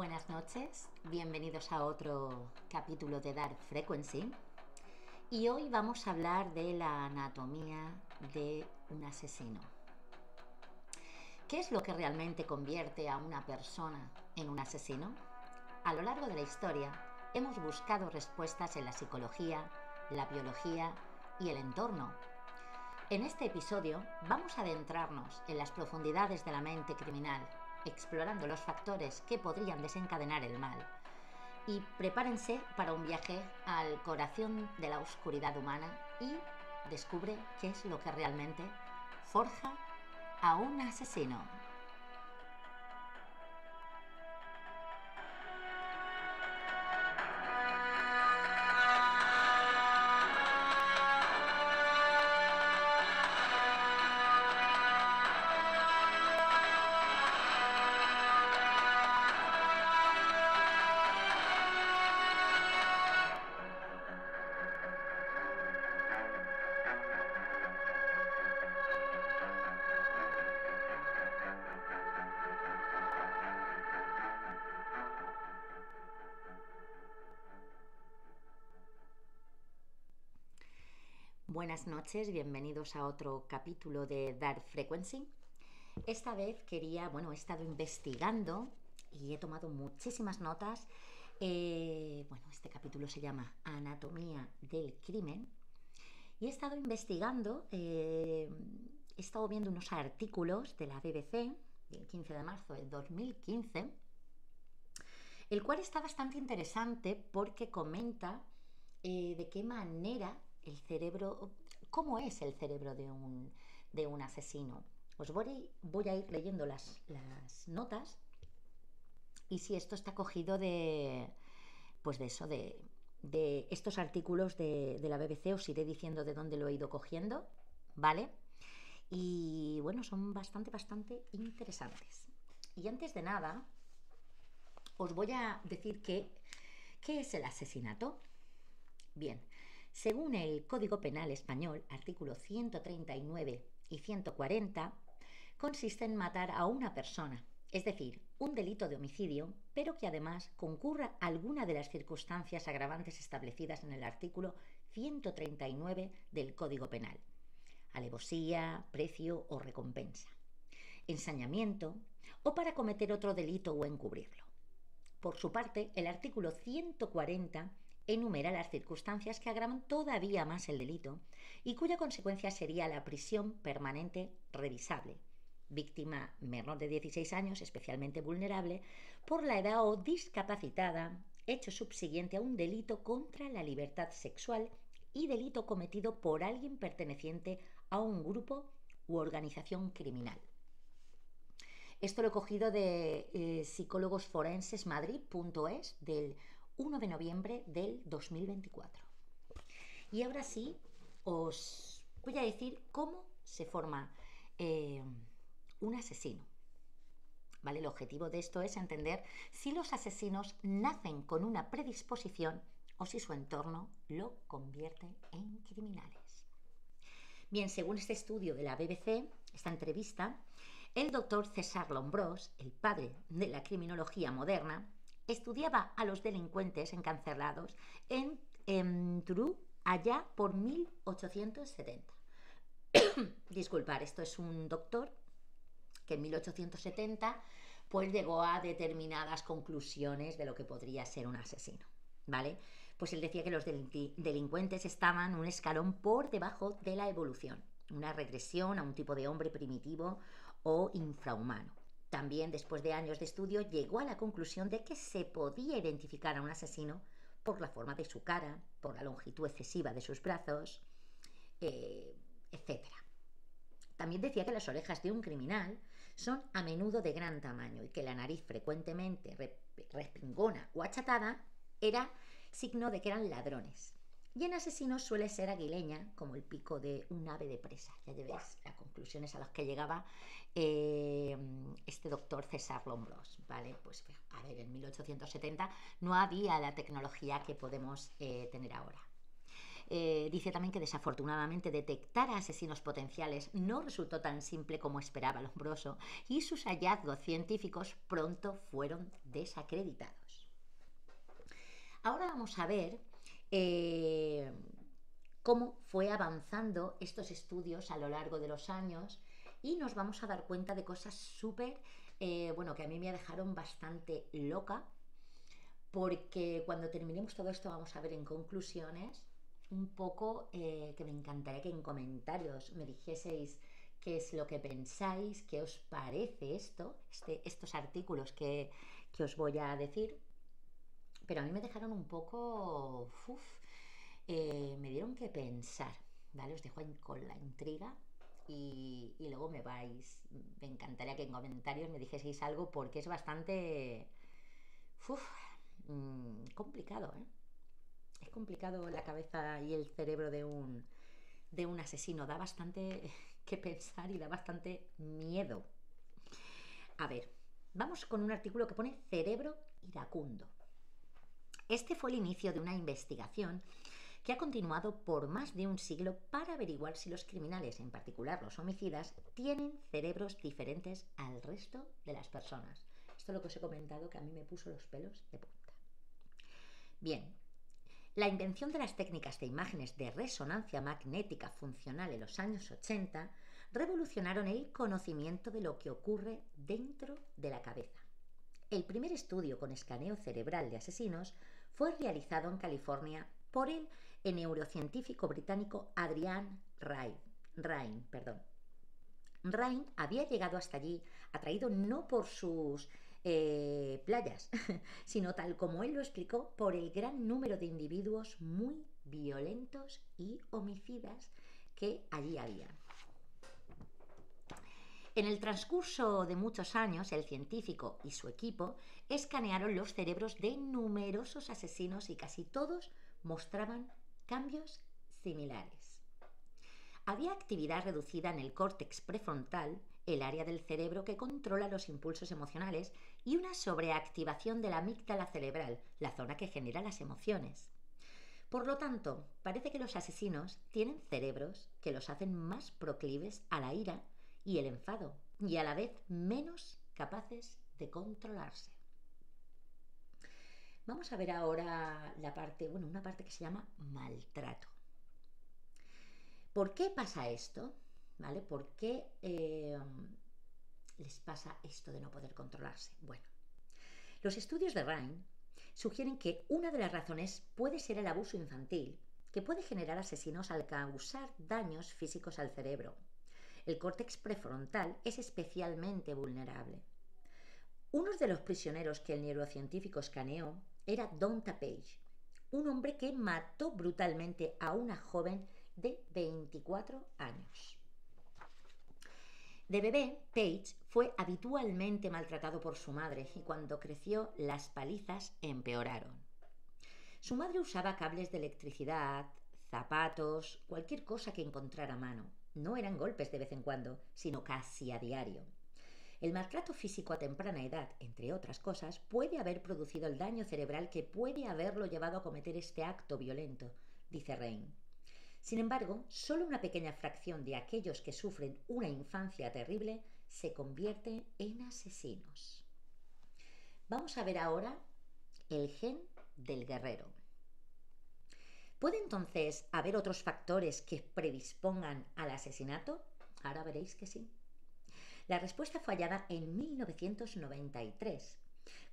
Buenas noches, bienvenidos a otro capítulo de Dark Frequency y hoy vamos a hablar de la anatomía de un asesino. ¿Qué es lo que realmente convierte a una persona en un asesino? A lo largo de la historia hemos buscado respuestas en la psicología, la biología y el entorno. En este episodio vamos a adentrarnos en las profundidades de la mente criminal, explorando los factores que podrían desencadenar el mal. Y prepárense para un viaje al corazón de la oscuridad humana y descubre qué es lo que realmente forja a un asesino. Buenas noches, bienvenidos a otro capítulo de Dark Frequency. Esta vez he estado investigando y he tomado muchísimas notas. Este capítulo se llama Anatomía del Crimen. Y he estado investigando, he estado viendo unos artículos de la BBC del 15 de marzo del 2015, el cual está bastante interesante porque comenta de qué manera el cerebro, cómo es el cerebro de un asesino. Os voy a ir leyendo las notas y si esto está cogido de estos artículos de la BBC, os iré diciendo de dónde lo he ido cogiendo, ¿vale? Y bueno, son bastante interesantes. Y antes de nada, os voy a decir qué es el asesinato. Bien, según el Código Penal Español, artículo 139 y 140, consiste en matar a una persona, es decir, un delito de homicidio, pero que además concurra alguna de las circunstancias agravantes establecidas en el artículo 139 del Código Penal: alevosía, precio o recompensa, ensañamiento o para cometer otro delito o encubrirlo. Por su parte, el artículo 140 enumera las circunstancias que agravan todavía más el delito y cuya consecuencia sería la prisión permanente revisable. Víctima menor de 16 años, especialmente vulnerable por la edad o discapacitada, hecho subsiguiente a un delito contra la libertad sexual y delito cometido por alguien perteneciente a un grupo u organización criminal. Esto lo he cogido de psicólogosforensesmadrid.es del 1 de noviembre del 2024. Y ahora sí, os voy a decir cómo se forma un asesino. ¿Vale? El objetivo de esto es entender si los asesinos nacen con una predisposición o si su entorno lo convierte en criminales. Bien, según este estudio de la BBC, esta entrevista, el doctor César Lombrós, el padre de la criminología moderna, estudiaba a los delincuentes encarcelados en Truro allá por 1870. Disculpar, esto es un doctor que en 1870 pues llegó a determinadas conclusiones de lo que podría ser un asesino, ¿vale? Pues él decía que los delincuentes estaban un escalón por debajo de la evolución, una regresión a un tipo de hombre primitivo o infrahumano. También, después de años de estudio, llegó a la conclusión de que se podía identificar a un asesino por la forma de su cara, por la longitud excesiva de sus brazos, etc. También decía que las orejas de un criminal son a menudo de gran tamaño y que la nariz frecuentemente respingona o achatada era signo de que eran ladrones. Y en asesinos suele ser aguileña, como el pico de un ave de presa. Ya veis las conclusiones a las que llegaba este doctor César Lombrós, ¿vale? Pues a ver, en 1870 no había la tecnología que podemos tener ahora. Dice también que desafortunadamente detectar a asesinos potenciales no resultó tan simple como esperaba Lombroso y sus hallazgos científicos pronto fueron desacreditados. Ahora vamos a ver eh, cómo fue avanzando estos estudios a lo largo de los años y nos vamos a dar cuenta de cosas súper, bueno, que a mí me dejaron bastante loca, porque cuando terminemos todo esto vamos a ver en conclusiones un poco que me encantaría que en comentarios me dijeseis qué es lo que pensáis, qué os parece estos artículos que os voy a decir, pero a mí me dejaron un poco, me dieron que pensar, ¿vale? Os dejo con la intriga y luego me encantaría que en comentarios me dijeseis algo porque es bastante uf, complicado, ¿eh? Es complicado la cabeza y el cerebro de un asesino, da bastante que pensar y da bastante miedo. A ver, vamos con un artículo que pone cerebro iracundo. Este fue el inicio de una investigación que ha continuado por más de un siglo para averiguar si los criminales, en particular los homicidas, tienen cerebros diferentes al resto de las personas. Esto es lo que os he comentado, que a mí me puso los pelos de punta. Bien, la invención de las técnicas de imágenes de resonancia magnética funcional en los años 80 revolucionaron el conocimiento de lo que ocurre dentro de la cabeza. El primer estudio con escaneo cerebral de asesinos fue realizado en California por el neurocientífico británico Adrian Raine. Raine había llegado hasta allí atraído no por sus playas, sino tal como él lo explicó, por el gran número de individuos muy violentos y homicidas que allí había. En el transcurso de muchos años, el científico y su equipo escanearon los cerebros de numerosos asesinos y casi todos mostraban cambios similares. Había actividad reducida en el córtex prefrontal, el área del cerebro que controla los impulsos emocionales, y una sobreactivación de la amígdala cerebral, la zona que genera las emociones. Por lo tanto, parece que los asesinos tienen cerebros que los hacen más proclives a la ira y el enfado, y a la vez menos capaces de controlarse. Vamos a ver ahora una parte que se llama maltrato. ¿Por qué pasa esto? ¿Vale? ¿Por qué les pasa esto de no poder controlarse? Bueno, los estudios de Raine sugieren que una de las razones puede ser el abuso infantil, que puede generar asesinos al causar daños físicos al cerebro. El córtex prefrontal es especialmente vulnerable. Uno de los prisioneros que el neurocientífico escaneó era Donta Page, un hombre que mató brutalmente a una joven de 24 años. De bebé, Page fue habitualmente maltratado por su madre y cuando creció las palizas empeoraron. Su madre usaba cables de electricidad, zapatos, cualquier cosa que encontrara a mano. No eran golpes de vez en cuando, sino casi a diario. El maltrato físico a temprana edad, entre otras cosas, puede haber producido el daño cerebral que puede haberlo llevado a cometer este acto violento, dice Raine. Sin embargo, solo una pequeña fracción de aquellos que sufren una infancia terrible se convierte en asesinos. Vamos a ver ahora el gen del guerrero. ¿Puede entonces haber otros factores que predispongan al asesinato? Ahora veréis que sí. La respuesta fue hallada en 1993,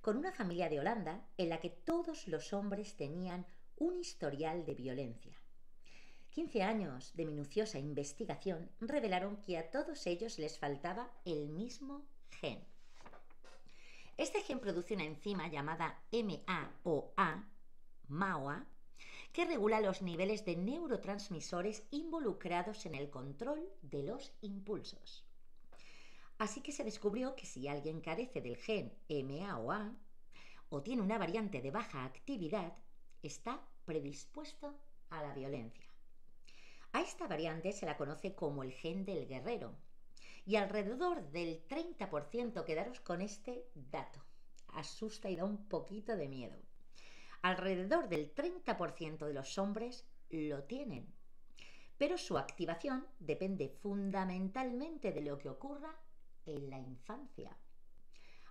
con una familia de Holanda en la que todos los hombres tenían un historial de violencia. 15 años de minuciosa investigación revelaron que a todos ellos les faltaba el mismo gen. Este gen produce una enzima llamada MAOA, que regula los niveles de neurotransmisores involucrados en el control de los impulsos. Así que se descubrió que si alguien carece del gen MAOA o tiene una variante de baja actividad, está predispuesto a la violencia. A esta variante se la conoce como el gen del guerrero y alrededor del 30%, quedaros con este dato, asusta y da un poquito de miedo. Alrededor del 30% de los hombres lo tienen, pero su activación depende fundamentalmente de lo que ocurra en la infancia.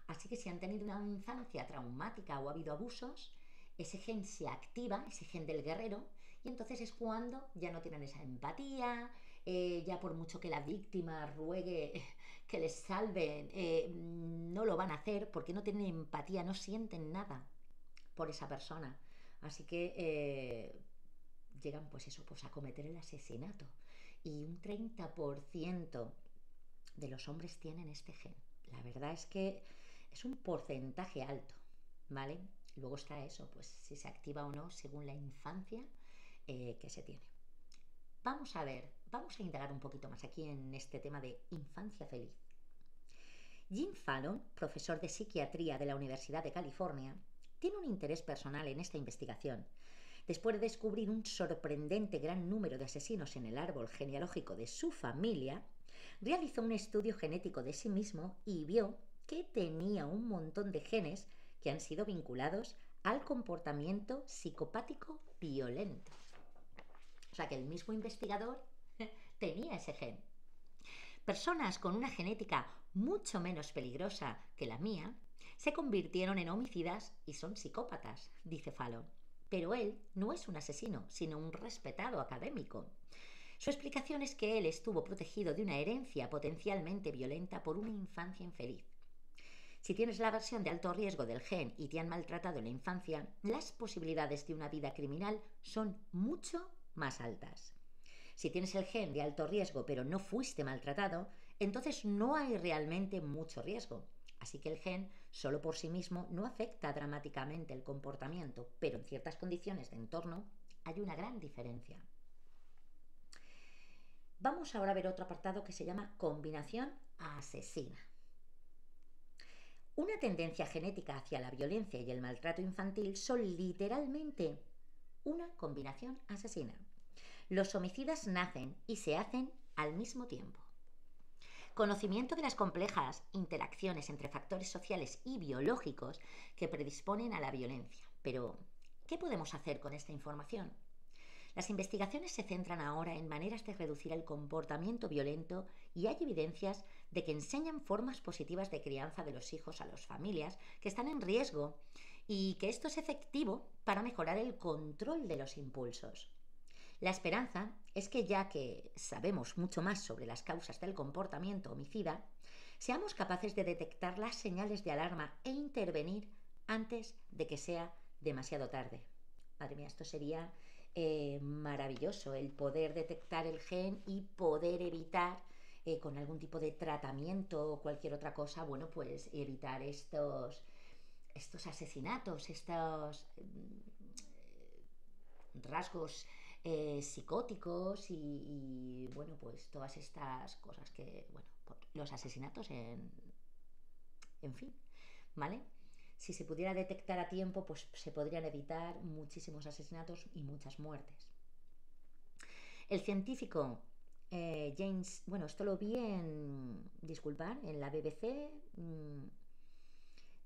Así que si han tenido una infancia traumática o ha habido abusos, ese gen se activa, ese gen del guerrero, y entonces es cuando ya no tienen esa empatía, ya por mucho que la víctima ruegue que les salven, no lo van a hacer porque no tienen empatía, no sienten nada por esa persona. Así que llegan pues eso, pues a cometer el asesinato. Y un 30% de los hombres tienen este gen. La verdad es que es un porcentaje alto, ¿vale? Luego está eso, pues si se activa o no según la infancia que se tiene. Vamos a ver, vamos a indagar un poquito más aquí en este tema de infancia feliz. Jim Fallon, profesor de psiquiatría de la Universidad de California, tiene un interés personal en esta investigación. Después de descubrir un sorprendente gran número de asesinos en el árbol genealógico de su familia, realizó un estudio genético de sí mismo y vio que tenía un montón de genes que han sido vinculados al comportamiento psicopático violento. O sea que el mismo investigador tenía ese gen. Personas con una genética mucho menos peligrosa que la mía se convirtieron en homicidas y son psicópatas, dice Fallon. Pero él no es un asesino, sino un respetado académico. Su explicación es que él estuvo protegido de una herencia potencialmente violenta por una infancia infeliz. Si tienes la versión de alto riesgo del gen y te han maltratado en la infancia, las posibilidades de una vida criminal son mucho más altas. Si tienes el gen de alto riesgo pero no fuiste maltratado, entonces no hay realmente mucho riesgo. Así que el gen solo por sí mismo no afecta dramáticamente el comportamiento, pero en ciertas condiciones de entorno hay una gran diferencia. Vamos ahora a ver otro apartado que se llama combinación asesina. Una tendencia genética hacia la violencia y el maltrato infantil son literalmente una combinación asesina. Los homicidas nacen y se hacen al mismo tiempo. Conocimiento de las complejas interacciones entre factores sociales y biológicos que predisponen a la violencia. Pero, ¿qué podemos hacer con esta información? Las investigaciones se centran ahora en maneras de reducir el comportamiento violento y hay evidencias de que enseñan formas positivas de crianza de los hijos a las familias que están en riesgo y que esto es efectivo para mejorar el control de los impulsos. La esperanza es que ya que sabemos mucho más sobre las causas del comportamiento homicida, seamos capaces de detectar las señales de alarma e intervenir antes de que sea demasiado tarde. Madre mía, esto sería maravilloso, el poder detectar el gen y poder evitar con algún tipo de tratamiento o cualquier otra cosa, bueno, pues evitar estos asesinatos, estos rasgos psicóticos y, bueno, pues todas estas cosas que, bueno, los asesinatos en fin, ¿vale? Si se pudiera detectar a tiempo, pues se podrían evitar muchísimos asesinatos y muchas muertes. El científico James, bueno, esto lo vi en la BBC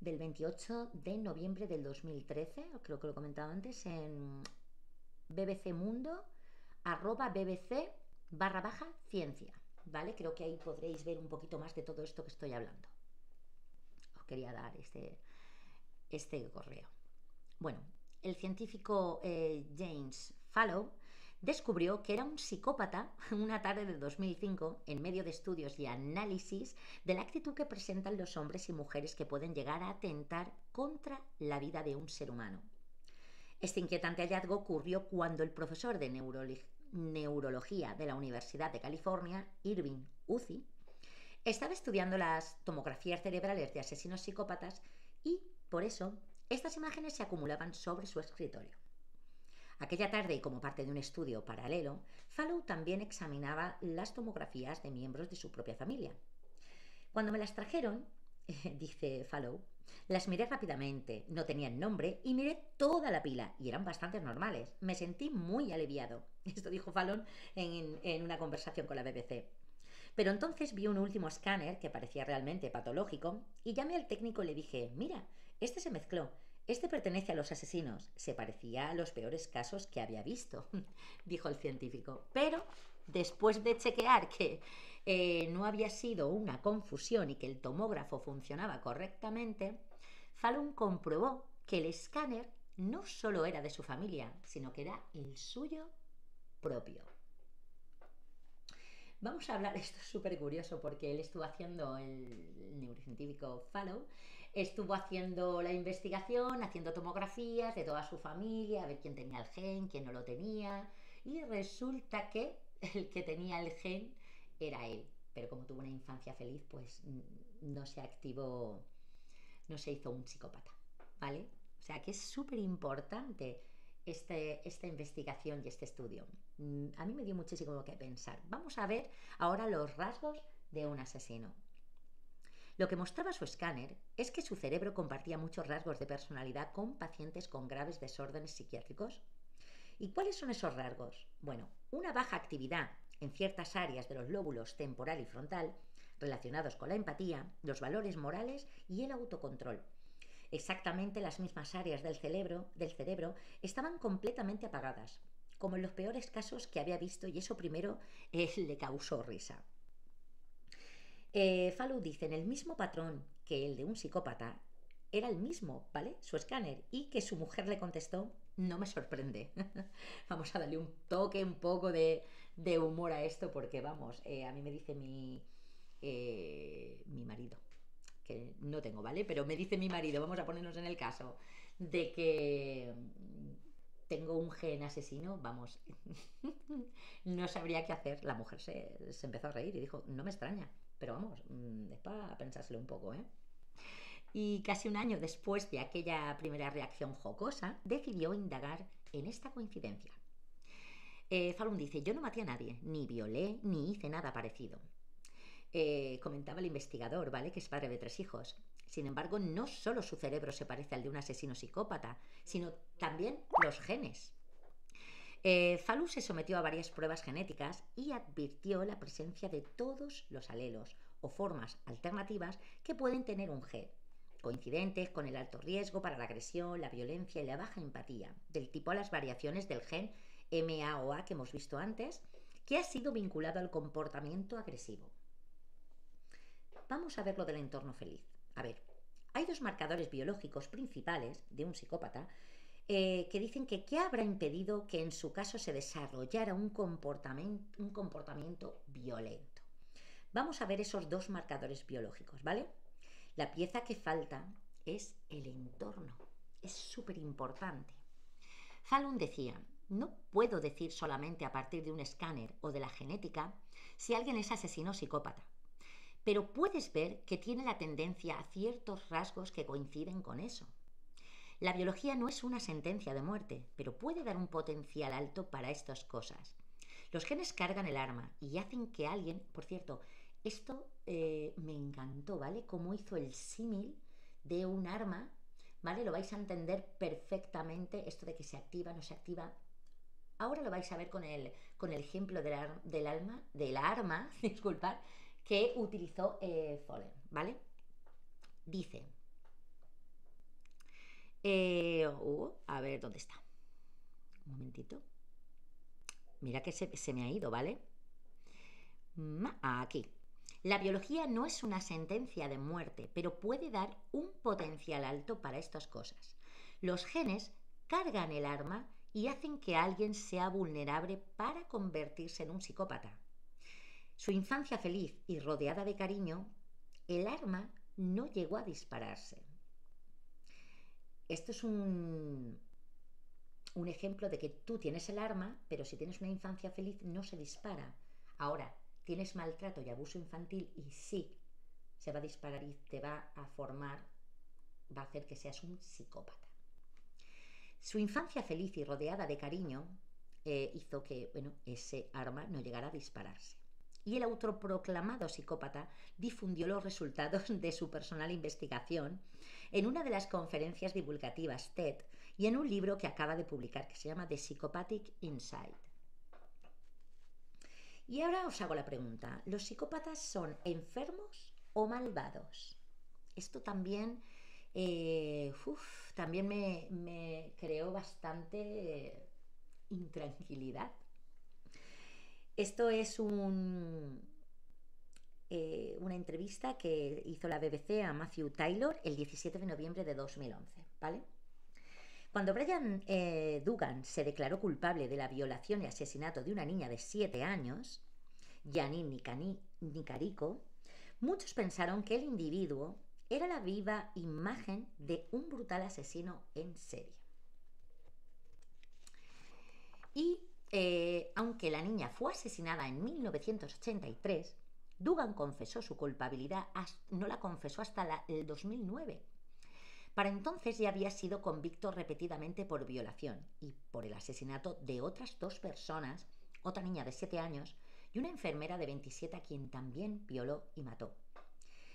del 28 de noviembre del 2013, creo que lo he comentado antes, en BBC Mundo, @bbc/ciencia, ¿vale? Creo que ahí podréis ver un poquito más de todo esto que estoy hablando. Os quería dar este correo. Bueno, el científico James Fallow descubrió que era un psicópata una tarde de 2005 en medio de estudios y análisis de la actitud que presentan los hombres y mujeres que pueden llegar a atentar contra la vida de un ser humano. Este inquietante hallazgo ocurrió cuando el profesor de neurología de la Universidad de California, Irving Uzi, estaba estudiando las tomografías cerebrales de asesinos psicópatas y, por eso, estas imágenes se acumulaban sobre su escritorio. Aquella tarde, y como parte de un estudio paralelo, Fallow también examinaba las tomografías de miembros de su propia familia. Cuando me las trajeron, dice Fallow, las miré rápidamente, no tenían nombre y miré toda la pila y eran bastante normales. Me sentí muy aliviado. Esto dijo Fallon en una conversación con la BBC. Pero entonces vi un último escáner que parecía realmente patológico y llamé al técnico y le dije, mira, este se mezcló. Este pertenece a los asesinos. Se parecía a los peores casos que había visto, dijo el científico. Pero después de chequear que no había sido una confusión y que el tomógrafo funcionaba correctamente, Fallon comprobó que el escáner no solo era de su familia, sino que era el suyo propio. Vamos a hablar, esto es súper curioso porque él estuvo haciendo, el neurocientífico Fallow, estuvo haciendo la investigación, haciendo tomografías de toda su familia, a ver quién tenía el gen, quién no lo tenía, y resulta que el que tenía el gen era él, pero como tuvo una infancia feliz, pues no se activó, no se hizo un psicópata, ¿vale? O sea que es súper importante esta investigación y este estudio. A mí me dio muchísimo que pensar. Vamos a ver ahora los rasgos de un asesino. Lo que mostraba su escáner es que su cerebro compartía muchos rasgos de personalidad con pacientes con graves desórdenes psiquiátricos. ¿Y cuáles son esos rasgos? Bueno, una baja actividad en ciertas áreas de los lóbulos temporal y frontal relacionados con la empatía, los valores morales y el autocontrol. Exactamente las mismas áreas del cerebro estaban completamente apagadas, como en los peores casos que había visto, y eso primero le causó risa. Fallow dice, en el mismo patrón que el de un psicópata, era el mismo, ¿vale? Su escáner, y que su mujer le contestó, no me sorprende. Vamos a darle un toque, un poco de humor a esto, porque vamos, a mí me dice mi marido, que no tengo, ¿vale? Pero me dice mi marido, vamos a ponernos en el caso de que tengo un gen asesino, vamos, no sabría qué hacer. La mujer se empezó a reír y dijo, no me extraña, pero vamos, es para pensárselo un poco, ¿eh? Y casi un año después de aquella primera reacción jocosa, decidió indagar en esta coincidencia. Fallon dice, yo no maté a nadie, ni violé, ni hice nada parecido. Comentaba el investigador, ¿vale? Que es padre de 3 hijos. Sin embargo, no solo su cerebro se parece al de un asesino psicópata, sino también los genes. Fallon se sometió a varias pruebas genéticas y advirtió la presencia de todos los alelos o formas alternativas que pueden tener un gen, coincidentes con el alto riesgo para la agresión, la violencia y la baja empatía, del tipo a las variaciones del gen MAOA que hemos visto antes, que ha sido vinculado al comportamiento agresivo. Vamos a ver lo del entorno feliz. A ver, hay 2 marcadores biológicos principales de un psicópata que dicen que qué habrá impedido que en su caso se desarrollara un comportamiento violento. Vamos a ver esos 2 marcadores biológicos, ¿vale? La pieza que falta es el entorno. Es súper importante. Fallon decía, no puedo decir solamente a partir de un escáner o de la genética si alguien es asesino o psicópata, pero puedes ver que tiene la tendencia a ciertos rasgos que coinciden con eso. La biología no es una sentencia de muerte, pero puede dar un potencial alto para estas cosas. Los genes cargan el arma y hacen que alguien, por cierto, esto me encantó, ¿vale? Cómo hizo el símil de un arma, ¿vale? Lo vais a entender perfectamente, esto de que se activa, no se activa. Ahora lo vais a ver con el ejemplo del arma, disculpad, que utilizó Fallon, ¿vale? Dice, a ver, ¿dónde está? Un momentito. Mira que se me ha ido, ¿vale? Aquí. La biología no es una sentencia de muerte, pero puede dar un potencial alto para estas cosas. Los genes cargan el arma y hacen que alguien sea vulnerable para convertirse en un psicópata. Su infancia feliz y rodeada de cariño, el arma no llegó a dispararse. Esto es un ejemplo de que tú tienes el arma, pero si tienes una infancia feliz no se dispara. Ahora, tienes maltrato y abuso infantil y sí, se va a disparar y te va a formar, va a hacer que seas un psicópata. Su infancia feliz y rodeada de cariño hizo que, bueno, ese arma no llegara a dispararse. Y el autoproclamado psicópata difundió los resultados de su personal investigación en una de las conferencias divulgativas TED y en un libro que acaba de publicar que se llama The Psychopathic Insight. Y ahora os hago la pregunta, ¿los psicópatas son enfermos o malvados? Esto también También me creó bastante intranquilidad. Esto es una entrevista que hizo la BBC a Matthew Taylor el 17 de noviembre de 2011, ¿vale? Cuando Brian Dugan se declaró culpable de la violación y asesinato de una niña de 7 años, Janine Nicarico, muchos pensaron que el individuo era la viva imagen de un brutal asesino en serie. Y aunque la niña fue asesinada en 1983, Dugan confesó su culpabilidad, no la confesó hasta el 2009. Para entonces ya había sido convicto repetidamente por violación y por el asesinato de otras 2 personas, otra niña de 7 años y una enfermera de 27 a quien también violó y mató.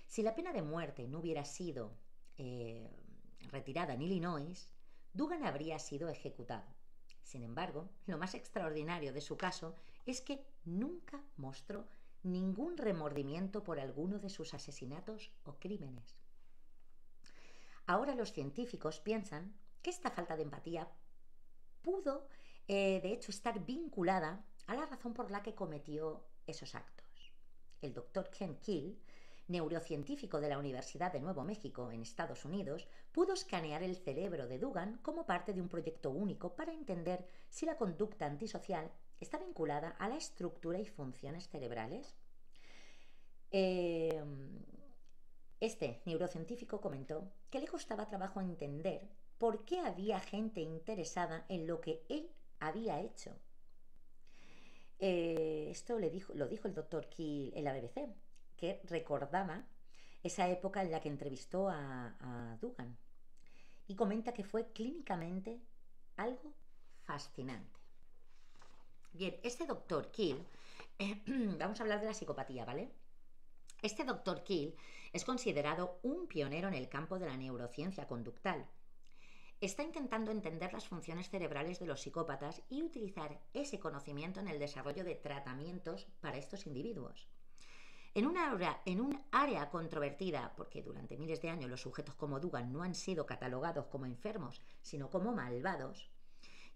Si la pena de muerte no hubiera sido retirada en Illinois, Dugan habría sido ejecutado. Sin embargo, lo más extraordinario de su caso es que nunca mostró ningún remordimiento por alguno de sus asesinatos o crímenes. Ahora los científicos piensan que esta falta de empatía pudo, de hecho, estar vinculada a la razón por la que cometió esos actos. El doctor Ken Keel, neurocientífico de la Universidad de Nuevo México en Estados Unidos, pudo escanear el cerebro de Dugan como parte de un proyecto único para entender si la conducta antisocial está vinculada a la estructura y funciones cerebrales. Este neurocientífico comentó que le costaba trabajo entender por qué había gente interesada en lo que él había hecho. Esto lo dijo el doctor Keel en la BBC, que recordaba esa época en la que entrevistó a Dugan y comenta que fue clínicamente algo fascinante. Bien, este doctor Keel, vamos a hablar de la psicopatía, ¿vale? Este doctor Keel es considerado un pionero en el campo de la neurociencia conductal. Está intentando entender las funciones cerebrales de los psicópatas y utilizar ese conocimiento en el desarrollo de tratamientos para estos individuos. En un área controvertida, porque durante miles de años los sujetos como Dugan no han sido catalogados como enfermos, sino como malvados,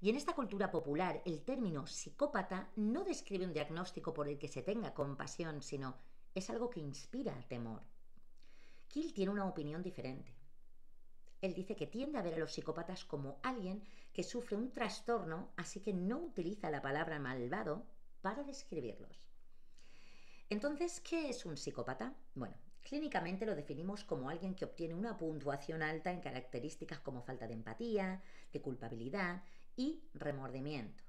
y en esta cultura popular el término psicópata no describe un diagnóstico por el que se tenga compasión, sino es algo que inspira temor. Keel tiene una opinión diferente. Él dice que tiende a ver a los psicópatas como alguien que sufre un trastorno, así que no utiliza la palabra malvado para describirlos. Entonces, ¿qué es un psicópata? Bueno, clínicamente lo definimos como alguien que obtiene una puntuación alta en características como falta de empatía, de culpabilidad y remordimiento.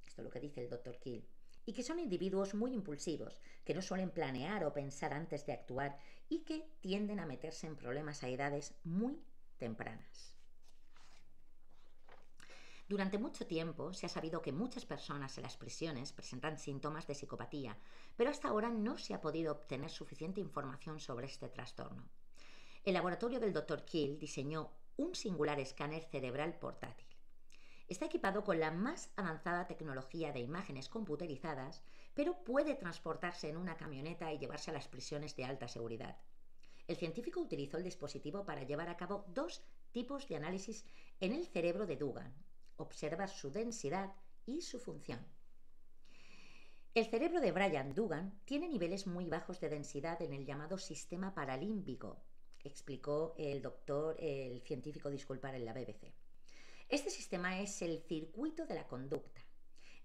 Esto es lo que dice el Dr. Keel. Y que son individuos muy impulsivos, que no suelen planear o pensar antes de actuar y que tienden a meterse en problemas a edades muy tempranas. Durante mucho tiempo se ha sabido que muchas personas en las prisiones presentan síntomas de psicopatía, pero hasta ahora no se ha podido obtener suficiente información sobre este trastorno. El laboratorio del Dr. Keel diseñó un singular escáner cerebral portátil. Está equipado con la más avanzada tecnología de imágenes computerizadas, pero puede transportarse en una camioneta y llevarse a las prisiones de alta seguridad. El científico utilizó el dispositivo para llevar a cabo 2 tipos de análisis en el cerebro de Dugan: observar su densidad y su función. El cerebro de Brian Dugan tiene niveles muy bajos de densidad en el llamado sistema paralímbico, explicó el científico en la BBC. Este sistema es el circuito de la conducta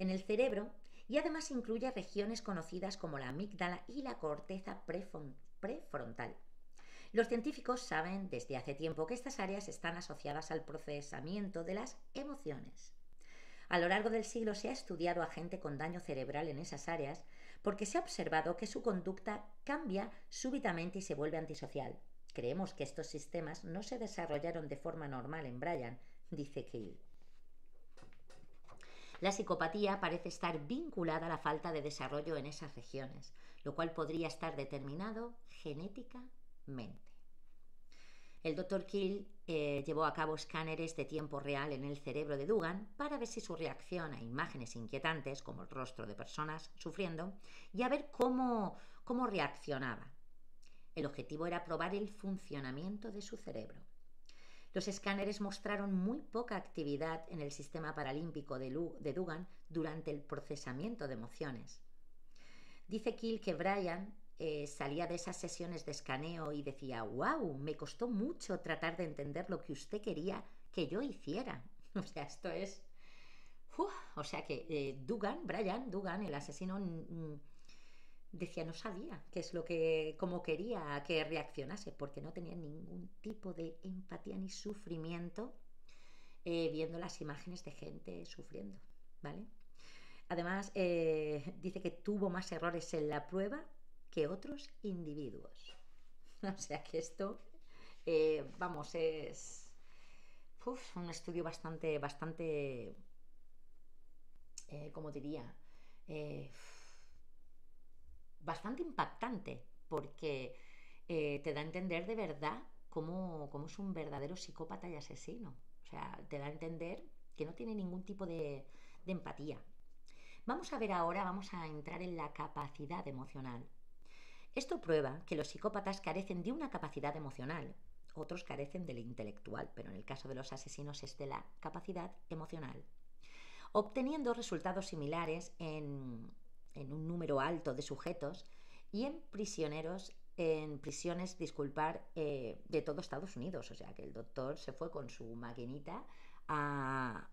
en el cerebro y además incluye regiones conocidas como la amígdala y la corteza prefrontal. Los científicos saben desde hace tiempo que estas áreas están asociadas al procesamiento de las emociones. A lo largo del siglo se ha estudiado a gente con daño cerebral en esas áreas porque se ha observado que su conducta cambia súbitamente y se vuelve antisocial. Creemos que estos sistemas no se desarrollaron de forma normal en Brian, dice Keel. La psicopatía parece estar vinculada a la falta de desarrollo en esas regiones, lo cual podría estar determinado genéticamente. El Dr. Keel llevó a cabo escáneres de tiempo real en el cerebro de Dugan para ver si su reacción a imágenes inquietantes, como el rostro de personas sufriendo, y a ver cómo reaccionaba. El objetivo era probar el funcionamiento de su cerebro. Los escáneres mostraron muy poca actividad en el sistema paralímpico de Dugan durante el procesamiento de emociones. Dice Keel que Brian salía de esas sesiones de escaneo y decía: «¡Wow! Me costó mucho tratar de entender lo que usted quería que yo hiciera». O sea, esto es... o sea que Brian Dugan, el asesino, decía, no sabía qué es lo que, cómo quería que reaccionase, porque no tenía ningún tipo de empatía ni sufrimiento viendo las imágenes de gente sufriendo, ¿vale? Además, dice que tuvo más errores en la prueba que otros individuos. O sea que esto, vamos, es un estudio bastante, ¿cómo diría? Eh, Bastante impactante, porque te da a entender de verdad cómo es un verdadero psicópata y asesino. O sea, te da a entender que no tiene ningún tipo de empatía. Vamos a ver ahora, vamos a entrar en la capacidad emocional. Esto prueba que los psicópatas carecen de una capacidad emocional. Otros carecen de la intelectual, pero en el caso de los asesinos es de la capacidad emocional, obteniendo resultados similares en un número alto de sujetos y en prisiones, de todo Estados Unidos. O sea que el doctor se fue con su maquinita a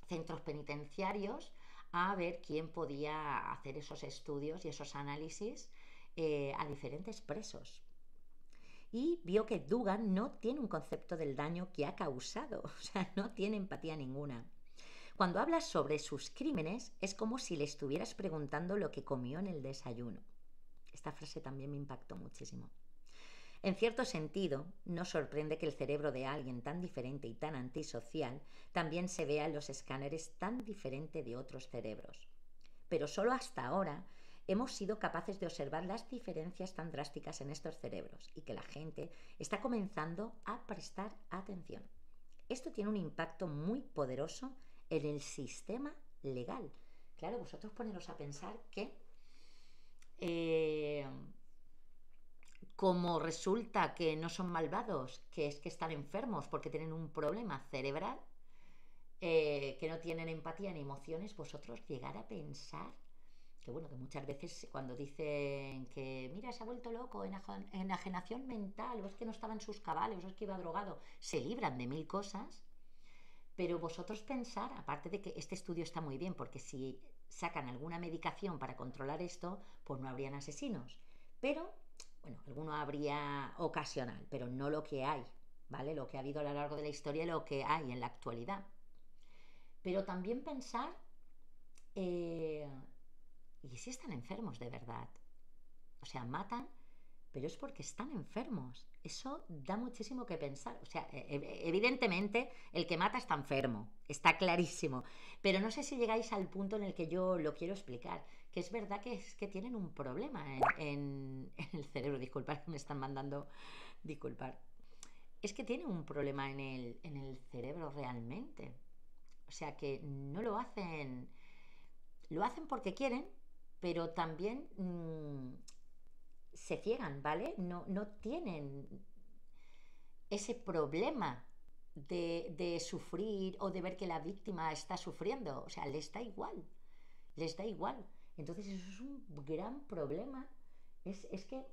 centros penitenciarios a ver quién podía hacer esos estudios y esos análisis a diferentes presos. Y vio que Dugan no tiene un concepto del daño que ha causado, o sea, no tiene empatía ninguna. Cuando hablas sobre sus crímenes, es como si le estuvieras preguntando lo que comió en el desayuno. Esta frase también me impactó muchísimo. En cierto sentido, no sorprende que el cerebro de alguien tan diferente y tan antisocial también se vea en los escáneres tan diferente de otros cerebros. Pero solo hasta ahora hemos sido capaces de observar las diferencias tan drásticas en estos cerebros y que la gente está comenzando a prestar atención. Esto tiene un impacto muy poderoso en el sistema legal. Claro, vosotros poneros a pensar que eh, como resulta que no son malvados, que es que están enfermos porque tienen un problema cerebral, que no tienen empatía ni emociones, vosotros llegar a pensar que bueno, que muchas veces cuando dicen que mira, se ha vuelto loco, enajenación mental, o es que no estaba en sus cabales, o es que iba drogado, se libran de mil cosas. Pero vosotros pensar, aparte de que este estudio está muy bien, porque si sacan alguna medicación para controlar esto, pues no habrían asesinos. Pero, bueno, alguno habría ocasional, pero no lo que hay, ¿vale? Lo que ha habido a lo largo de la historia y lo que hay en la actualidad. Pero también pensar, eh, ¿y si están enfermos de verdad? O sea, matan, pero es porque están enfermos. Eso da muchísimo que pensar. O sea, evidentemente el que mata está enfermo, está clarísimo. Pero no sé si llegáis al punto en el que yo lo quiero explicar, que es verdad que es que tienen un problema en el cerebro. Disculpad, me están mandando disculpar. Es que tienen un problema en el cerebro realmente. O sea que no lo hacen porque quieren, pero también se ciegan, ¿vale? No tienen ese problema de sufrir o de ver que la víctima está sufriendo. O sea, les da igual, les da igual. Entonces eso es un gran problema. Es que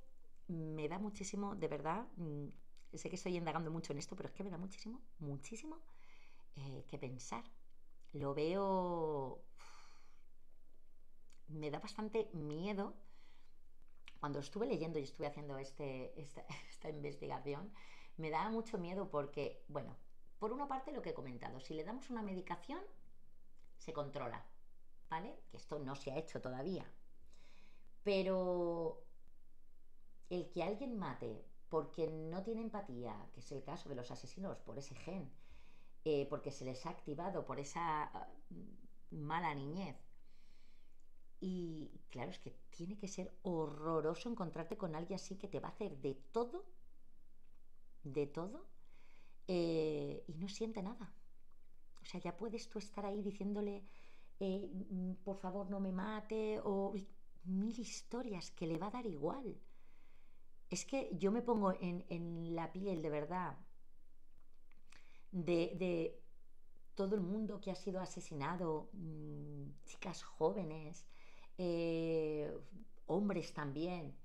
me da muchísimo, de verdad, sé que estoy indagando mucho en esto, pero es que me da muchísimo que pensar. Lo veo, me da bastante miedo. Cuando estuve leyendo y estuve haciendo esta investigación, me daba mucho miedo porque, bueno, por una parte lo que he comentado, si le damos una medicación, se controla, ¿vale? Que esto no se ha hecho todavía. Pero el que alguien mate porque no tiene empatía, que es el caso de los asesinos por ese gen, porque se les ha activado por esa mala niñez. Y claro, es que tiene que ser horroroso encontrarte con alguien así que te va a hacer de todo, y no siente nada. O sea, ya puedes tú estar ahí diciéndole, por favor no me mate, o mil historias que le va a dar igual. Es que yo me pongo en la piel de verdad de todo el mundo que ha sido asesinado, chicas jóvenes, eh, hombres también,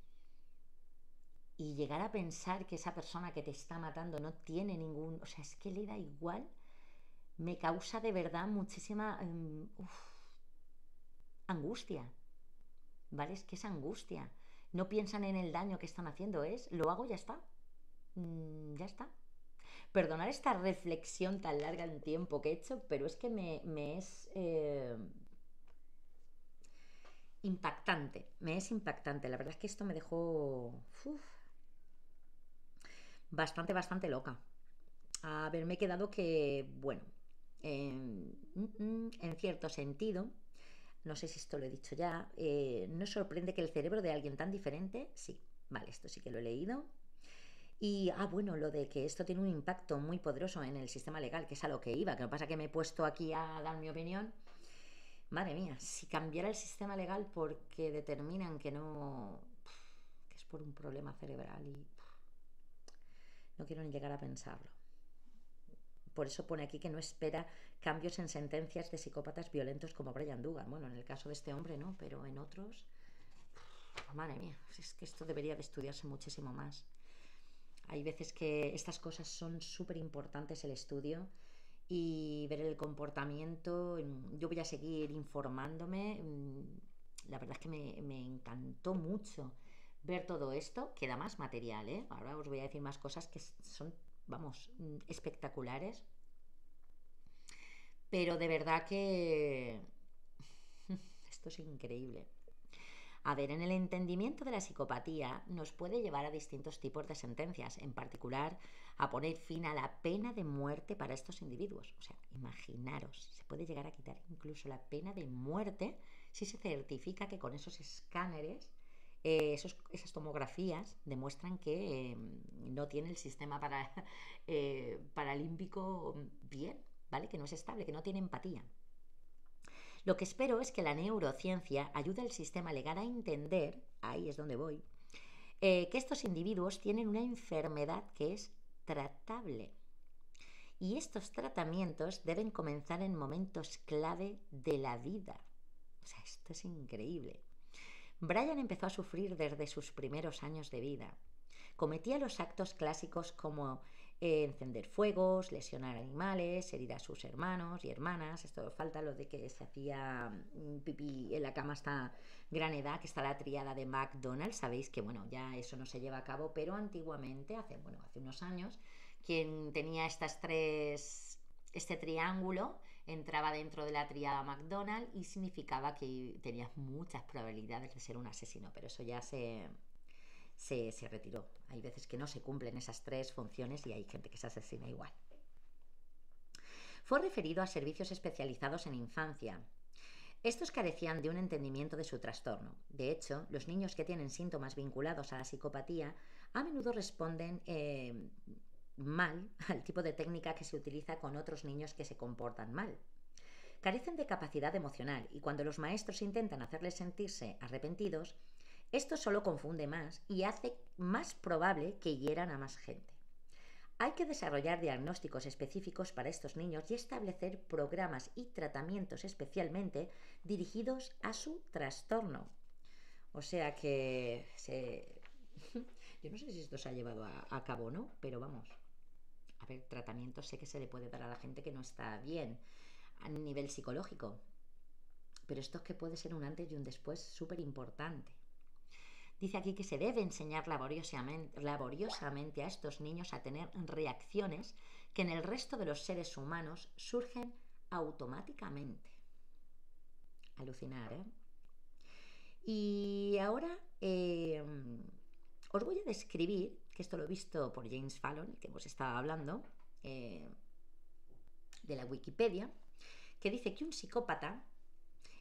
y llegar a pensar que esa persona que te está matando no tiene ningún, o sea, es que le da igual, me causa de verdad muchísima angustia, ¿vale? Es que es angustia. No piensan en el daño que están haciendo, es, lo hago, ya está. Ya está. Perdonar esta reflexión tan larga en tiempo que he hecho, pero es que me es impactante. Me es impactante. La verdad es que esto me dejó bastante loca. Haberme quedado que, bueno, en cierto sentido, no sé si esto lo he dicho ya, ¿no sorprende que el cerebro de alguien tan diferente? Sí, vale, esto sí que lo he leído. Y, bueno, lo de que esto tiene un impacto muy poderoso en el sistema legal, que es a lo que iba, que lo que pasa es que me he puesto aquí a dar mi opinión. Madre mía, si cambiara el sistema legal porque determinan que no, que es por un problema cerebral y no quiero ni llegar a pensarlo. Por eso pone aquí que no espera cambios en sentencias de psicópatas violentos como Brian Dugan. Bueno, en el caso de este hombre no, pero en otros, madre mía, es que esto debería de estudiarse muchísimo más. Hay veces que estas cosas son súper importantes el estudio y ver el comportamiento. Yo voy a seguir informándome. La verdad es que me encantó mucho ver todo esto. Queda más material, ¿eh? Ahora os voy a decir más cosas que son, vamos, espectaculares. Pero de verdad que esto es increíble. A ver, en el entendimiento de la psicopatía nos puede llevar a distintos tipos de sentencias, en particular a poner fin a la pena de muerte para estos individuos. O sea, imaginaros, se puede llegar a quitar incluso la pena de muerte si se certifica que con esos escáneres, esas tomografías demuestran que no tiene el sistema paralímbico bien, ¿vale? Que no es estable, que no tiene empatía. Lo que espero es que la neurociencia ayude al sistema legal a entender, ahí es donde voy, que estos individuos tienen una enfermedad que es tratable. Y estos tratamientos deben comenzar en momentos clave de la vida. O sea, esto es increíble. Brian empezó a sufrir desde sus primeros años de vida. Cometía los actos clásicos como encender fuegos, lesionar animales, herir a sus hermanos y hermanas. Esto falta lo de que se hacía pipí en la cama hasta gran edad, que está la triada de McDonald's. Sabéis que, bueno, ya eso no se lleva a cabo, pero antiguamente, hace unos años, quien tenía este triángulo entraba dentro de la triada McDonald's y significaba que tenía muchas probabilidades de ser un asesino, pero eso ya se retiró. Hay veces que no se cumplen esas tres funciones y hay gente que se asesina igual. Fue referido a servicios especializados en infancia. Estos carecían de un entendimiento de su trastorno. De hecho, los niños que tienen síntomas vinculados a la psicopatía a menudo responden mal al tipo de técnica que se utiliza con otros niños que se comportan mal. Carecen de capacidad emocional y cuando los maestros intentan hacerles sentirse arrepentidos, esto solo confunde más y hace más probable que hieran a más gente. Hay que desarrollar diagnósticos específicos para estos niños y establecer programas y tratamientos especialmente dirigidos a su trastorno. O sea que yo no sé si esto se ha llevado a cabo o no, pero vamos, a ver, tratamientos sé que se le puede dar a la gente que no está bien a nivel psicológico, pero esto es que puede ser un antes y un después súper importante. Dice aquí que se debe enseñar laboriosamente a estos niños a tener reacciones que en el resto de los seres humanos surgen automáticamente. Alucinar, ¿eh? Y ahora os voy a describir, que esto lo he visto por James Fallon, que hemos estado hablando, de la Wikipedia, que dice que un psicópata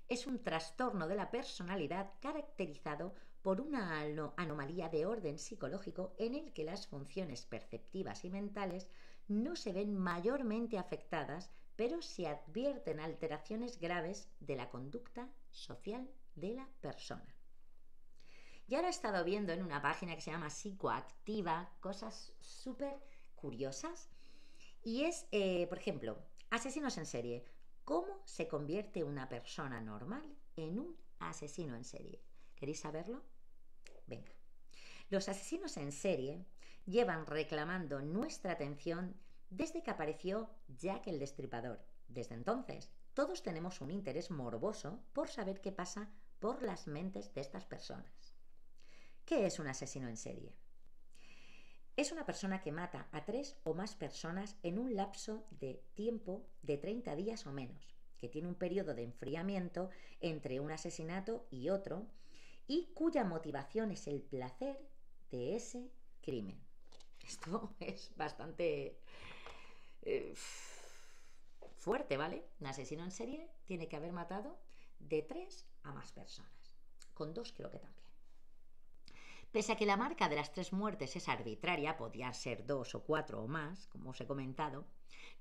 es un trastorno de la personalidad caracterizado por una anomalía de orden psicológico en el que las funciones perceptivas y mentales no se ven mayormente afectadas, pero se advierten alteraciones graves de la conducta social de la persona. Y ahora he estado viendo en una página que se llama Psicoactiva cosas súper curiosas Y es, por ejemplo, asesinos en serie. ¿Cómo se convierte una persona normal en un asesino en serie? ¿Queréis saberlo? Venga. Los asesinos en serie llevan reclamando nuestra atención desde que apareció Jack el Destripador. Desde entonces, todos tenemos un interés morboso por saber qué pasa por las mentes de estas personas. ¿Qué es un asesino en serie? Es una persona que mata a 3 o más personas en un lapso de tiempo de 30 días o menos, que tiene un periodo de enfriamiento entre un asesinato y otro y cuya motivación es el placer de ese crimen. Esto es bastante eh, fuerte, ¿vale? Un asesino en serie tiene que haber matado de 3 a más personas. Con 2 creo que también. Pese a que la marca de las 3 muertes es arbitraria, podrían ser 2 o 4 o más, como os he comentado,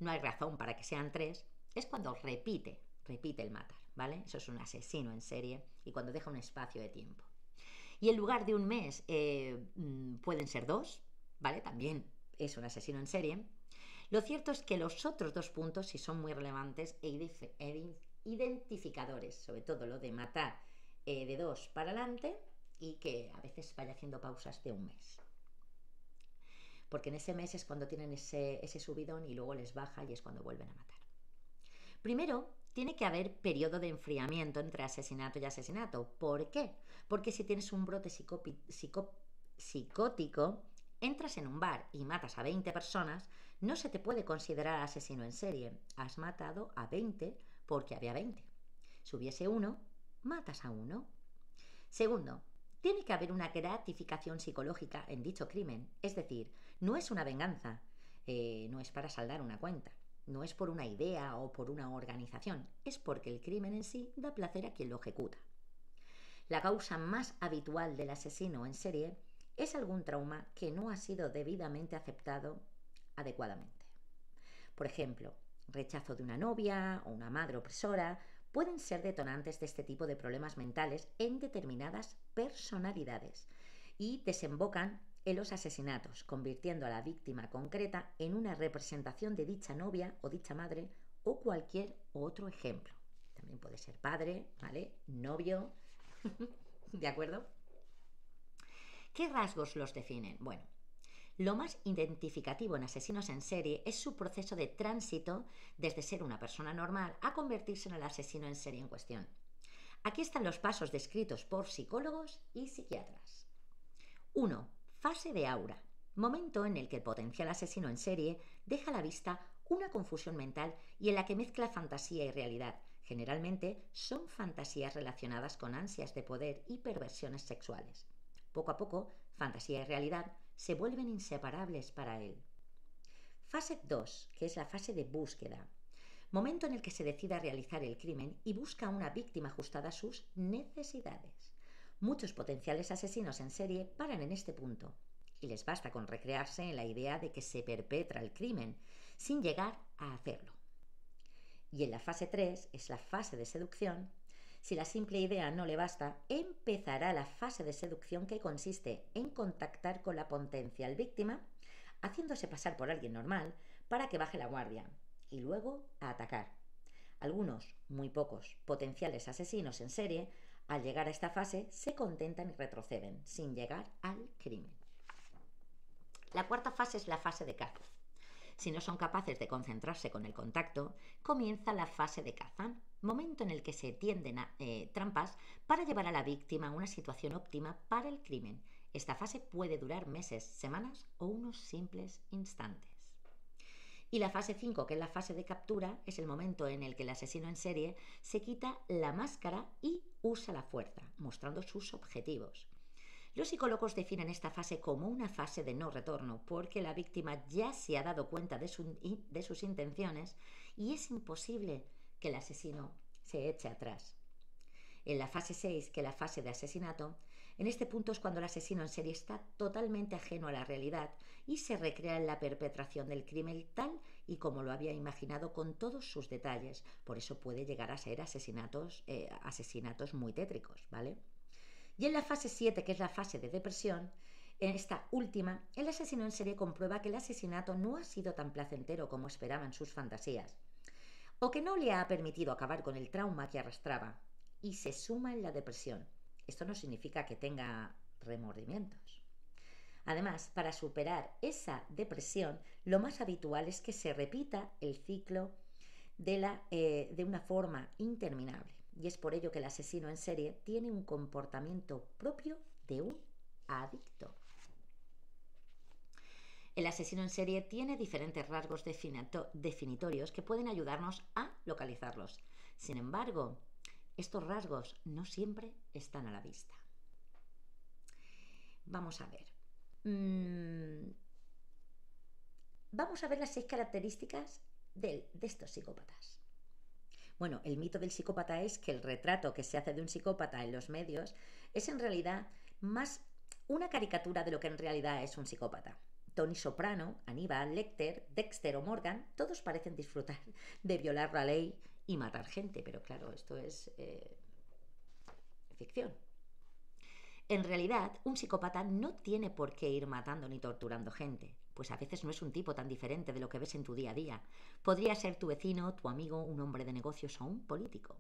no hay razón para que sean 3, es cuando repite el matar, ¿vale? Eso es un asesino en serie y cuando deja un espacio de tiempo. Y en lugar de un mes pueden ser 2, ¿vale? También es un asesino en serie. Lo cierto es que los otros 2 puntos sí son muy relevantes e identificadores, sobre todo lo de matar de 2 para adelante y que a veces vaya haciendo pausas de un mes. Porque en ese mes es cuando tienen ese subidón y luego les baja y es cuando vuelven a matar. Primero, tiene que haber periodo de enfriamiento entre asesinato y asesinato. ¿Por qué? Porque si tienes un brote psicótico, entras en un bar y matas a 20 personas, no se te puede considerar asesino en serie. Has matado a 20 porque había 20. Si hubiese uno, matas a uno. Segundo, tiene que haber una gratificación psicológica en dicho crimen. Es decir, no es una venganza, no es para saldar una cuenta. No es por una idea o por una organización, es porque el crimen en sí da placer a quien lo ejecuta. La causa más habitual del asesino en serie es algún trauma que no ha sido debidamente aceptado adecuadamente. Por ejemplo, rechazo de una novia o una madre opresora pueden ser detonantes de este tipo de problemas mentales en determinadas personalidades y desembocan en los asesinatos, convirtiendo a la víctima concreta en una representación de dicha novia o dicha madre o cualquier otro ejemplo. También puede ser padre, ¿vale? Novio, ¿de acuerdo? ¿Qué rasgos los definen? Bueno, lo más identificativo en asesinos en serie es su proceso de tránsito desde ser una persona normal a convertirse en el asesino en serie en cuestión. Aquí están los pasos descritos por psicólogos y psiquiatras. 1. Fase de aura. Momento en el que el potencial asesino en serie deja a la vista una confusión mental y en la que mezcla fantasía y realidad. Generalmente son fantasías relacionadas con ansias de poder y perversiones sexuales. Poco a poco, fantasía y realidad se vuelven inseparables para él. Fase 2, que es la fase de búsqueda. Momento en el que se decide a realizar el crimen y busca una víctima ajustada a sus necesidades. Muchos potenciales asesinos en serie paran en este punto y les basta con recrearse en la idea de que se perpetra el crimen sin llegar a hacerlo. Y en la fase 3, es la fase de seducción, si la simple idea no le basta, empezará la fase de seducción que consiste en contactar con la potencial víctima, haciéndose pasar por alguien normal para que baje la guardia y luego a atacar. Algunos, muy pocos, potenciales asesinos en serie, al llegar a esta fase, se contentan y retroceden, sin llegar al crimen. La cuarta fase es la fase de caza. Si no son capaces de concentrarse con el contacto, comienza la fase de caza, momento en el que se tienden trampas para llevar a la víctima a una situación óptima para el crimen. Esta fase puede durar meses, semanas o unos simples instantes. Y la fase 5, que es la fase de captura, es el momento en el que el asesino en serie se quita la máscara y usa la fuerza, mostrando sus objetivos. Los psicólogos definen esta fase como una fase de no retorno porque la víctima ya se ha dado cuenta de sus intenciones y es imposible que el asesino se eche atrás. En la fase 6, que es la fase de asesinato, en este punto es cuando el asesino en serie está totalmente ajeno a la realidad y se recrea en la perpetración del crimen tal y como lo había imaginado con todos sus detalles. Por eso puede llegar a ser asesinatos muy tétricos, ¿vale? Y en la fase 7, que es la fase de depresión, En esta última, el asesino en serie comprueba que el asesinato no ha sido tan placentero como esperaban sus fantasías, o que no le ha permitido acabar con el trauma que arrastraba, y se suma en la depresión. Esto no significa que tenga remordimientos. Además, para superar esa depresión, lo más habitual es que se repita el ciclo de una forma interminable. Y es por ello que el asesino en serie tiene un comportamiento propio de un adicto. El asesino en serie tiene diferentes rasgos definitorios que pueden ayudarnos a localizarlos. Sin embargo, estos rasgos no siempre están a la vista. Vamos a ver. Vamos a ver las 6 características de estos psicópatas. Bueno, el mito del psicópata es que el retrato que se hace de un psicópata en los medios es en realidad más una caricatura de lo que en realidad es un psicópata. Tony Soprano, Aníbal Lecter, Dexter o Morgan, todos parecen disfrutar de violar la ley y matar gente, pero claro, esto es ficción. En realidad, un psicópata no tiene por qué ir matando ni torturando gente, pues a veces no es un tipo tan diferente de lo que ves en tu día a día. Podría ser tu vecino, tu amigo, un hombre de negocios o un político.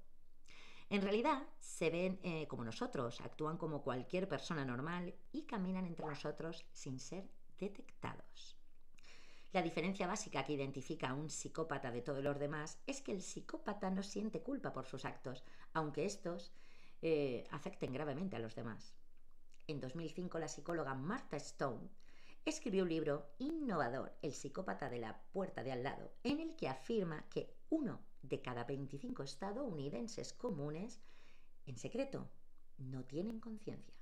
En realidad, se ven como nosotros, actúan como cualquier persona normal y caminan entre nosotros sin ser detectados. La diferencia básica que identifica a un psicópata de todos los demás es que el psicópata no siente culpa por sus actos, aunque estos afecten gravemente a los demás. En 2005, la psicóloga Martha Stone escribió un libro innovador, El psicópata de la puerta de al lado, en el que afirma que 1 de cada 25 estadounidenses comunes, en secreto, no tienen conciencia.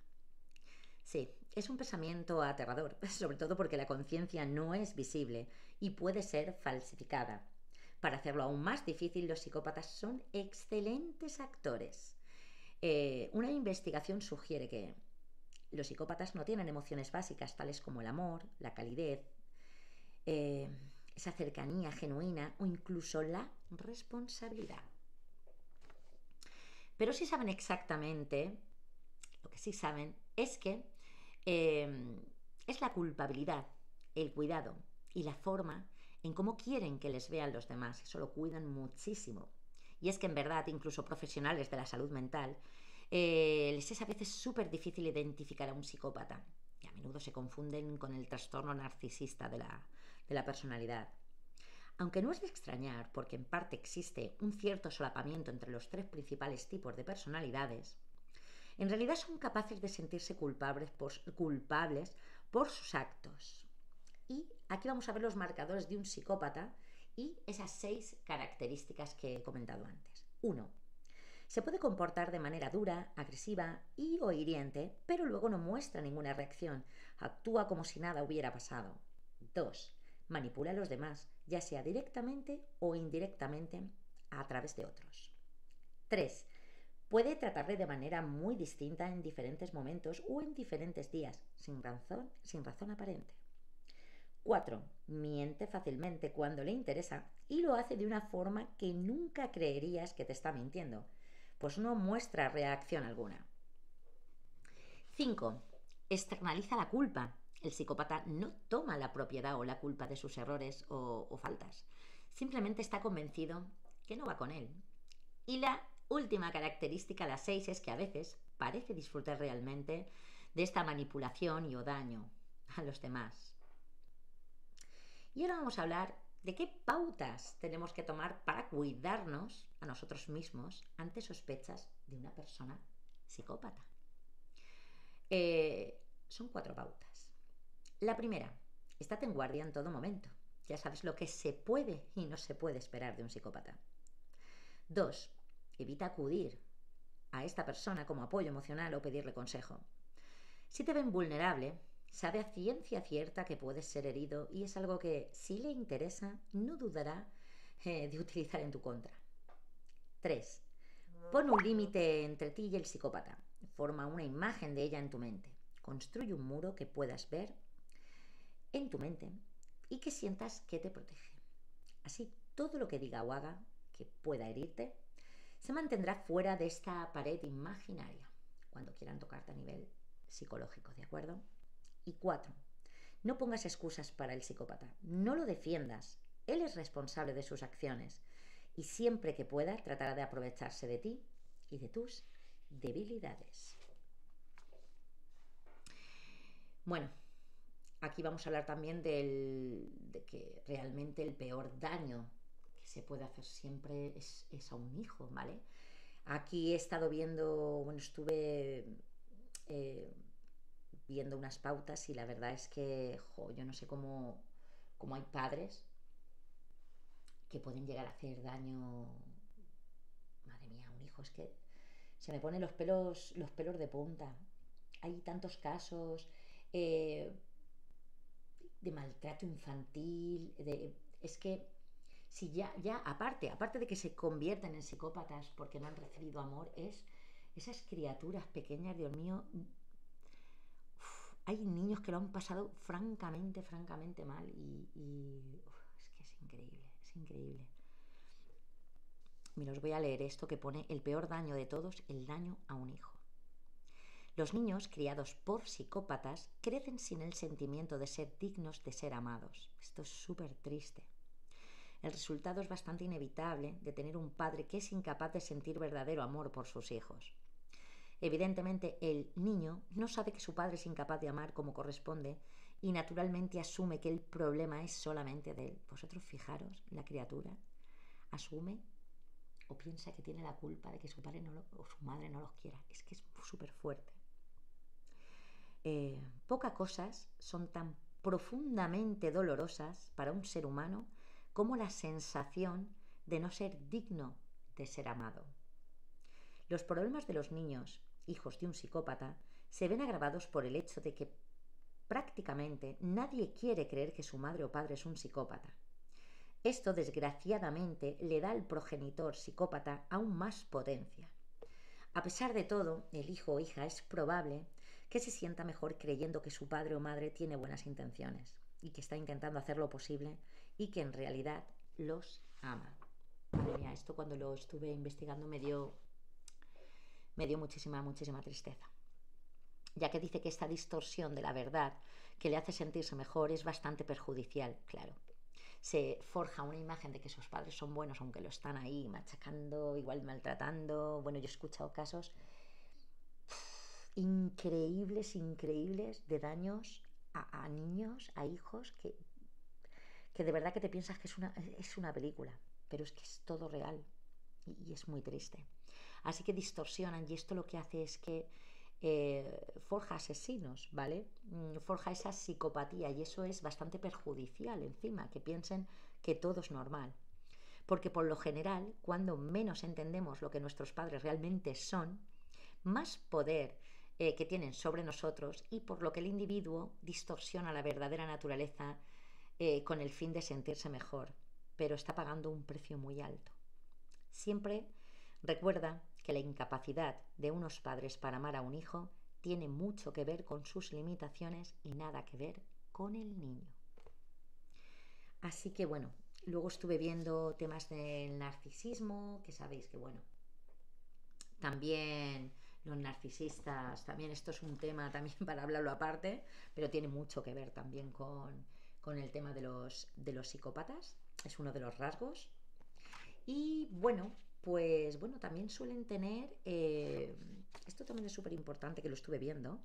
Sí, es un pensamiento aterrador, sobre todo porque la conciencia no es visible y puede ser falsificada. Para hacerlo aún más difícil, los psicópatas son excelentes actores. Una investigación sugiere que los psicópatas no tienen emociones básicas tales como el amor, la calidez, esa cercanía genuina o incluso la responsabilidad. Pero sí saben exactamente, lo que sí saben es que es la culpabilidad, el cuidado y la forma en cómo quieren que les vean los demás. Eso lo cuidan muchísimo. Y es que en verdad, incluso profesionales de la salud mental, les es a veces súper difícil identificar a un psicópata. Y a menudo se confunden con el trastorno narcisista de la personalidad. Aunque no es de extrañar, porque en parte existe un cierto solapamiento entre los 3 principales tipos de personalidades, en realidad son capaces de sentirse culpables por sus actos. Y aquí vamos a ver los marcadores de un psicópata y esas 6 características que he comentado antes. 1. Se puede comportar de manera dura, agresiva y o hiriente, pero luego no muestra ninguna reacción. Actúa como si nada hubiera pasado. 2. Manipula a los demás, ya sea directamente o indirectamente a través de otros. 3. Puede tratarle de manera muy distinta en diferentes momentos o en diferentes días, sin razón aparente. 4. Miente fácilmente cuando le interesa y lo hace de una forma que nunca creerías que te está mintiendo, pues no muestra reacción alguna. 5. Externaliza la culpa. El psicópata no toma la propiedad o la culpa de sus errores o faltas. Simplemente está convencido que no va con él. Y la última característica, la 6, es que a veces parece disfrutar realmente de esta manipulación y o daño a los demás. Y ahora vamos a hablar de qué pautas tenemos que tomar para cuidarnos a nosotros mismos ante sospechas de una persona psicópata. Son 4 pautas. La primera, estate en guardia en todo momento. Ya sabes lo que se puede y no se puede esperar de un psicópata. 2. Evita acudir a esta persona como apoyo emocional o pedirle consejo. Si te ven vulnerable, sabe a ciencia cierta que puedes ser herido y es algo que, si le interesa, no dudará de utilizar en tu contra. 3. Pon un límite entre ti y el psicópata. Forma una imagen de ella en tu mente. Construye un muro que puedas ver en tu mente y que sientas que te protege. Así, todo lo que diga o haga que pueda herirte se mantendrá fuera de esta pared imaginaria cuando quieran tocarte a nivel psicológico, ¿de acuerdo? Y 4. No pongas excusas para el psicópata. No lo defiendas. Él es responsable de sus acciones. Y siempre que pueda, tratará de aprovecharse de ti y de tus debilidades. Bueno, aquí vamos a hablar también de que realmente el peor daño que se puede hacer siempre es a un hijo, ¿vale? Aquí he estado viendo, bueno, estuve viendo unas pautas y la verdad es que, yo no sé cómo hay padres que pueden llegar a hacer daño, madre mía, a un hijo. Es que se me ponen los pelos de punta. Hay tantos casos eh, de maltrato infantil, es que si ya aparte de que se convierten en psicópatas porque no han recibido amor, es esas criaturas pequeñas, Dios mío. Hay niños que lo han pasado francamente mal es que es increíble, es increíble. Mira, os voy a leer esto que pone: el peor daño de todos, el daño a un hijo. Los niños criados por psicópatas crecen sin el sentimiento de ser dignos de ser amados. Esto es súper triste. El resultado es bastante inevitable de tener un padre que es incapaz de sentir verdadero amor por sus hijos. Evidentemente, el niño no sabe que su padre es incapaz de amar como corresponde y naturalmente asume que el problema es solamente de él. Vosotros fijaros, la criatura asume o piensa que tiene la culpa de que su padre o su madre no los quiera. Es que es súper fuerte. Pocas cosas son tan profundamente dolorosas para un ser humano como la sensación de no ser digno de ser amado. Los problemas de los niños, hijos de un psicópata, se ven agravados por el hecho de que prácticamente nadie quiere creer que su madre o padre es un psicópata. Esto, desgraciadamente, le da al progenitor psicópata aún más potencia. A pesar de todo, el hijo o hija es probable que se sienta mejor creyendo que su padre o madre tiene buenas intenciones y que está intentando hacer lo posible y que en realidad los ama. Madre mía, esto cuando lo estuve investigando me dio muchísima tristeza, ya que dice que esta distorsión de la verdad que le hace sentirse mejor es bastante perjudicial, claro. Se forja una imagen de que sus padres son buenos, aunque lo están ahí machacando, igual maltratando. Bueno, yo he escuchado casos increíbles de daños a niños, a hijos, que de verdad que te piensas que es una película, pero es que es todo real y es muy triste. Así que distorsionan, y esto lo que hace es que forja asesinos, ¿vale? Forja esa psicopatía, y eso es bastante perjudicial encima, que piensen que todo es normal. Porque por lo general, cuando menos entendemos lo que nuestros padres realmente son, más poder que tienen sobre nosotros, y por lo que el individuo distorsiona la verdadera naturaleza con el fin de sentirse mejor, pero está pagando un precio muy alto. Siempre recuerda que la incapacidad de unos padres para amar a un hijo tiene mucho que ver con sus limitaciones y nada que ver con el niño. Así que bueno, luego estuve viendo temas del narcisismo, que sabéis que bueno, también los narcisistas, también esto es un tema también para hablarlo aparte, pero tiene mucho que ver también con el tema de los psicópatas, es uno de los rasgos. Y bueno, pues bueno, también suelen tener, esto también es súper importante que lo estuve viendo,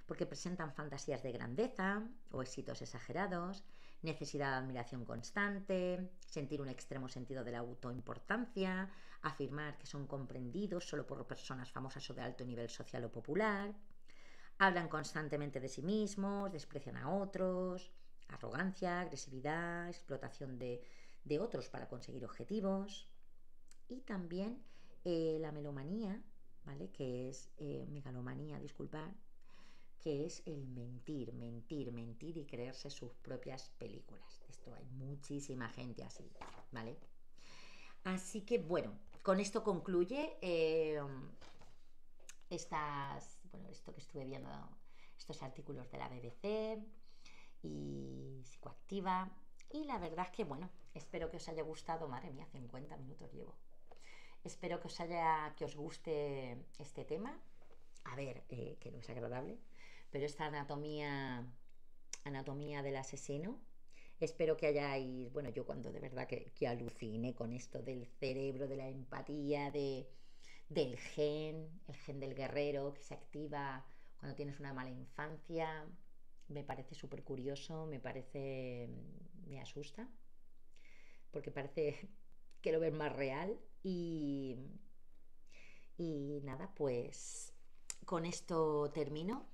porque presentan fantasías de grandeza o éxitos exagerados, necesidad de admiración constante, sentir un extremo sentido de la autoimportancia, afirmar que son comprendidos solo por personas famosas o de alto nivel social o popular, hablan constantemente de sí mismos, desprecian a otros, arrogancia, agresividad, explotación de otros para conseguir objetivos. Y también la melomanía, ¿vale? Que es megalomanía, disculpad, que es el mentir y creerse sus propias películas. Esto hay muchísima gente así, ¿vale? Así que bueno, con esto concluye esto que estuve viendo, estos artículos de la BBC y Psicoactiva. Y la verdad es que bueno, espero que os haya gustado. Madre mía, 50 minutos llevo. Espero que os guste este tema. A ver, que no es agradable, pero esta anatomía del asesino. Espero que hayáis, bueno, yo cuando de verdad que aluciné con esto del cerebro, de la empatía, del el gen del guerrero que se activa cuando tienes una mala infancia, me parece súper curioso, me asusta, porque parece que lo ves más real y nada, pues con esto termino.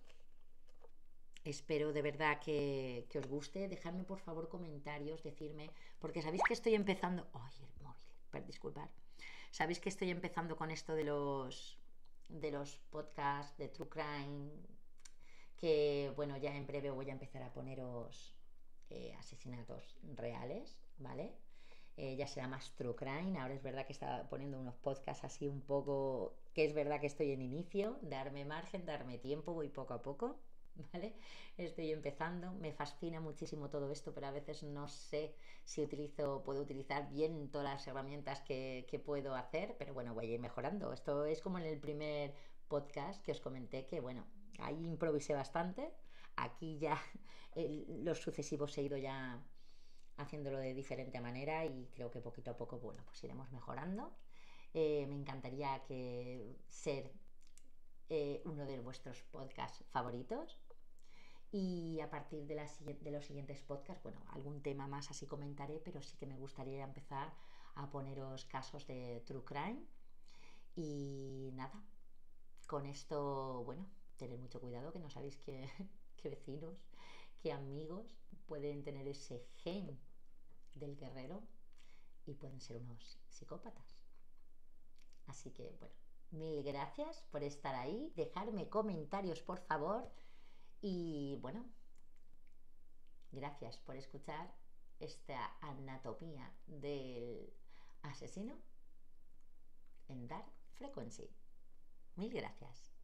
Espero de verdad que os guste. Dejadme por favor comentarios, decirme, porque sabéis que estoy empezando. ¡Ay, el móvil! Disculpad. Sabéis que estoy empezando con esto de los podcasts de True Crime. Que bueno, ya en breve voy a empezar a poneros asesinatos reales, ¿vale? Ya será más True Crime. Ahora es verdad que estaba poniendo unos podcasts así un poco. Que es verdad que estoy en inicio. Darme margen, darme tiempo, voy poco a poco. ¿Vale? Estoy empezando, me fascina muchísimo todo esto, pero a veces no sé si puedo utilizar bien todas las herramientas que puedo hacer, pero bueno, voy a ir mejorando. Esto es como en el primer podcast que os comenté que, bueno, ahí improvisé bastante, aquí ya los sucesivos he ido ya haciéndolo de diferente manera y creo que poquito a poco, bueno, pues iremos mejorando. Me encantaría ser uno de vuestros podcasts favoritos. Y a partir de los siguientes podcasts, bueno, algún tema más así comentaré, pero sí que me gustaría empezar a poneros casos de True Crime. Y nada, con esto, bueno, tened mucho cuidado, que no sabéis qué vecinos, qué amigos pueden tener ese gen del guerrero y pueden ser unos psicópatas. Así que, bueno, mil gracias por estar ahí. Dejadme comentarios, por favor. Y bueno, gracias por escuchar esta anatomía del asesino en Dark Frequency. Mil gracias.